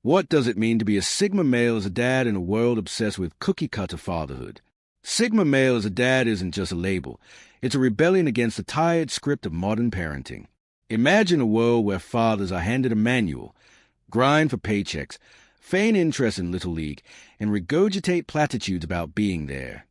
What does it mean to be a Sigma male as a dad in a world obsessed with cookie-cutter fatherhood? Sigma male as a dad isn't just a label. It's a rebellion against the tired script of modern parenting. Imagine a world where fathers are handed a manual, grind for paychecks, feign interest in Little League, and regurgitate platitudes about being there.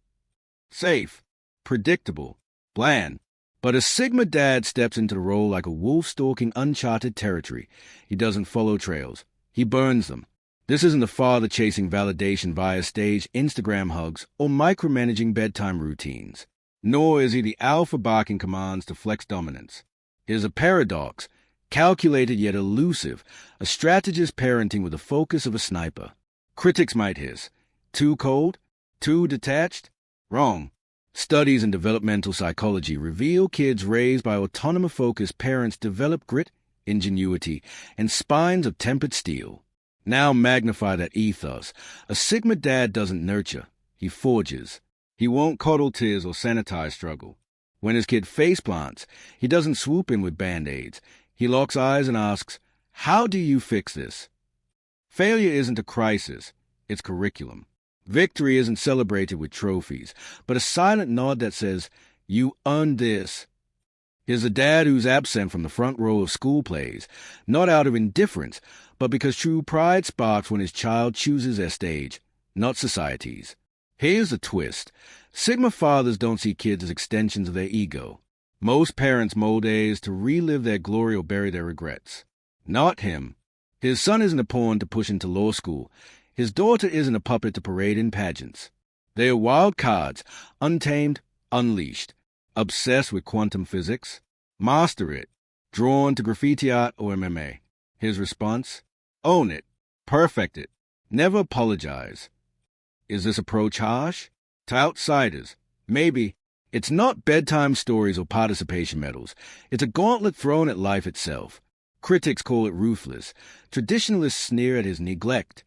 Safe, predictable, bland. But a Sigma dad steps into the role like a wolf stalking uncharted territory. He doesn't follow trails. He burns them. This isn't a father chasing validation via staged Instagram hugs or micromanaging bedtime routines. Nor is he the alpha barking commands to flex dominance. He's a paradox, calculated yet elusive, a strategist parenting with the focus of a sniper. Critics might hiss, too cold? Too detached? Wrong. Studies in developmental psychology reveal kids raised by autonomous-focused parents develop grit, ingenuity, and spines of tempered steel. Now magnify that ethos. A Sigma dad doesn't nurture. He forges. He won't coddle tears or sanitize struggle. When his kid faceplants, he doesn't swoop in with Band-Aids. He locks eyes and asks, "How do you fix this?" Failure isn't a crisis. It's curriculum. Victory isn't celebrated with trophies, but a silent nod that says, "You earned this." Here's a dad who's absent from the front row of school plays, not out of indifference, but because true pride sparks when his child chooses their stage, not society's. Here's the twist. Sigma fathers don't see kids as extensions of their ego. Most parents mold heirs to relive their glory or bury their regrets. Not him. His son isn't a pawn to push into law school. His daughter isn't a puppet to parade in pageants. They are wild cards, untamed, unleashed, obsessed with quantum physics. Master it. Drawn to graffiti art or MMA. His response? Own it. Perfect it. Never apologize. Is this approach harsh? To outsiders, maybe. It's not bedtime stories or participation medals. It's a gauntlet thrown at life itself. Critics call it ruthless. Traditionalists sneer at his neglect.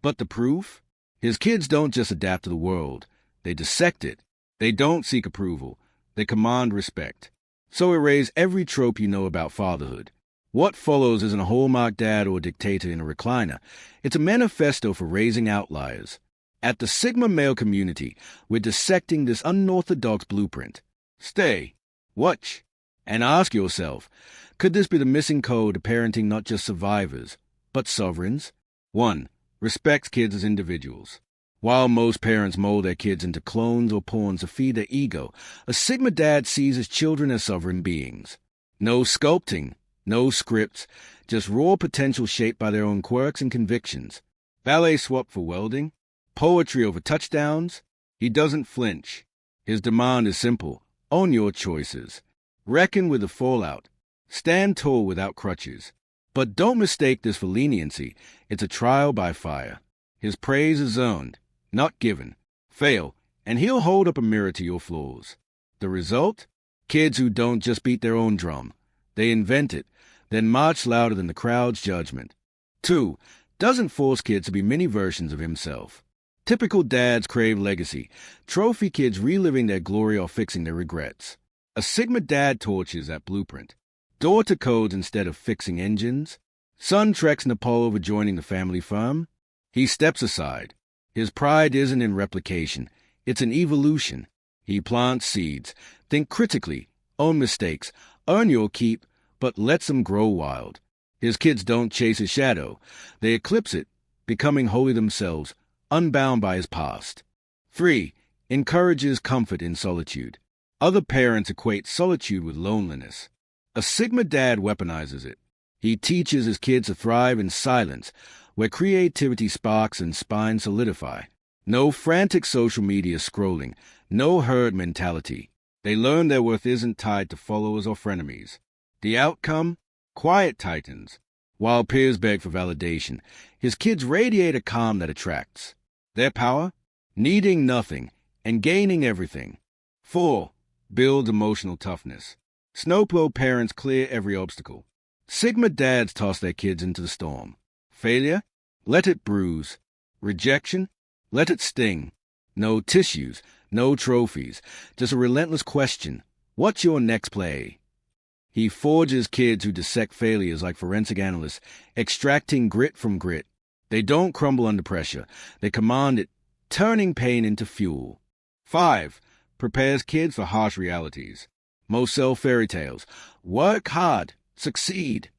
But the proof? His kids don't just adapt to the world. They dissect it. They don't seek approval. They command respect. So erase every trope you know about fatherhood. What follows isn't a hallmark dad or a dictator in a recliner. It's a manifesto for raising outliers. At the Sigma male community, we're dissecting this unorthodox blueprint. Stay, watch, and ask yourself, could this be the missing code to parenting not just survivors, but sovereigns? 1. Respects kids as individuals. While most parents mold their kids into clones or pawns to feed their ego, a Sigma dad sees his children as sovereign beings. No sculpting, no scripts, just raw potential shaped by their own quirks and convictions. Ballet swap for welding, poetry over touchdowns. He doesn't flinch. His demand is simple. Own your choices. Reckon with the fallout. Stand tall without crutches. But don't mistake this for leniency. It's a trial by fire. His praise is earned, not given. Fail, and he'll hold up a mirror to your flaws. The result? Kids who don't just beat their own drum. They invent it, then march louder than the crowd's judgment. 2. Doesn't force kids to be mini versions of himself. Typical dads crave legacy. Trophy kids reliving their glory or fixing their regrets. A Sigma dad torches that blueprint. Daughter codes instead of fixing engines. Son treks Nepal over joining the family firm. He steps aside. His pride isn't in replication. It's an evolution. He plants seeds. Think critically. Own mistakes. Earn your keep, but lets them grow wild. His kids don't chase his shadow. They eclipse it, becoming wholly themselves, unbound by his past. 3. Encourages comfort in solitude. Other parents equate solitude with loneliness. A Sigma dad weaponizes it. He teaches his kids to thrive in silence, where creativity sparks and spines solidify. No frantic social media scrolling, no herd mentality. They learn their worth isn't tied to followers or frenemies. The outcome? Quiet titans. While peers beg for validation, his kids radiate a calm that attracts. Their power? Needing nothing and gaining everything. 4. Builds emotional toughness. Snowplow parents clear every obstacle. Sigma dads toss their kids into the storm. Failure? Let it bruise. Rejection? Let it sting. No tissues, no trophies, just a relentless question. What's your next play? He forges kids who dissect failures like forensic analysts, extracting grit from grit. They don't crumble under pressure. They command it, turning pain into fuel. 5. Prepares kids for harsh realities. Most sell fairy tales. Work hard. Succeed.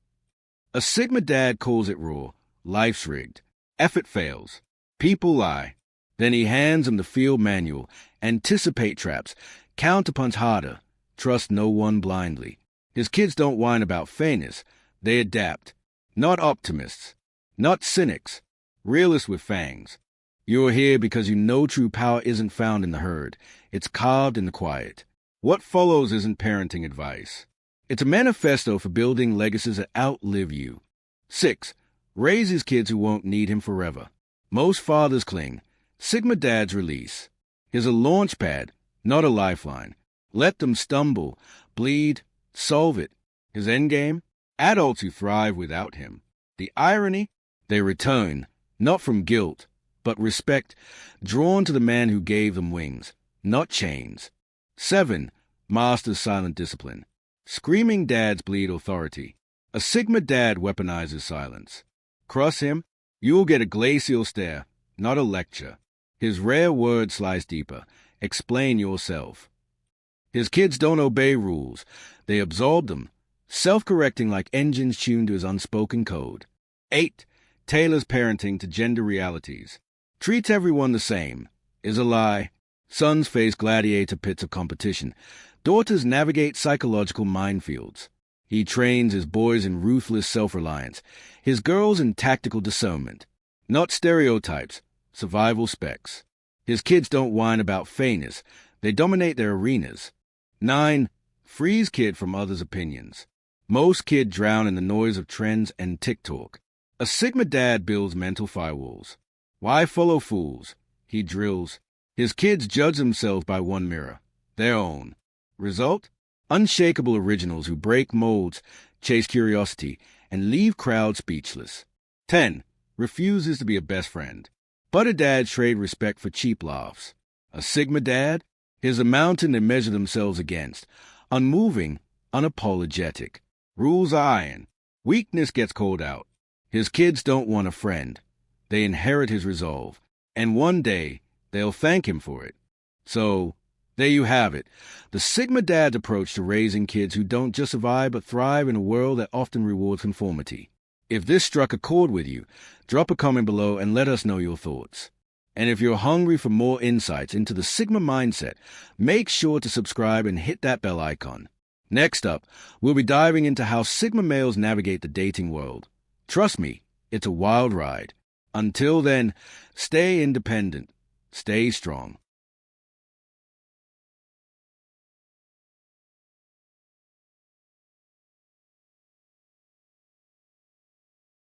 A Sigma dad calls it raw. Life's rigged. Effort fails. People lie. Then he hands them the field manual. Anticipate traps. Counterpunch harder. Trust no one blindly. His kids don't whine about fairness. They adapt. Not optimists. Not cynics. Realists with fangs. You're here because you know true power isn't found in the herd. It's carved in the quiet. What follows isn't parenting advice. It's a manifesto for building legacies that outlive you. 6. Raises kids who won't need him forever. Most fathers cling. Sigma dads release. He's a launch pad, not a lifeline. Let them stumble, bleed, solve it. His endgame? Adults who thrive without him. The irony? They return, not from guilt, but respect, drawn to the man who gave them wings, not chains. 7. Masters silent discipline. Screaming dads bleed authority. A Sigma dad weaponizes silence. Cross him, you'll get a glacial stare, not a lecture. His rare words slice deeper. Explain yourself. His kids don't obey rules. They absorb them, self-correcting like engines tuned to his unspoken code. 8. Tailors parenting to gender realities. Treats everyone the same. Is a lie. Sons face gladiator pits of competition. Daughters navigate psychological minefields. He trains his boys in ruthless self-reliance, his girls in tactical discernment. Not stereotypes, survival specs. His kids don't whine about fairness. They dominate their arenas. 9. Frees kid from others' opinions. Most kid drown in the noise of trends and TikTok. A Sigma dad builds mental firewalls. Why follow fools? He drills. His kids judge themselves by one mirror, their own. Result? Unshakable originals who break molds, chase curiosity, and leave crowds speechless. 10. Refuses to be a best friend. Butter dads trade respect for cheap laughs. A Sigma dad? Here's a mountain they measure themselves against. Unmoving, unapologetic. Rules are iron. Weakness gets called out. His kids don't want a friend. They inherit his resolve. And one day, they'll thank him for it. So, there you have it. The Sigma dad's approach to raising kids who don't just survive but thrive in a world that often rewards conformity. If this struck a chord with you, drop a comment below and let us know your thoughts. And if you're hungry for more insights into the Sigma mindset, make sure to subscribe and hit that bell icon. Next up, we'll be diving into how Sigma males navigate the dating world. Trust me, it's a wild ride. Until then, stay independent, stay strong.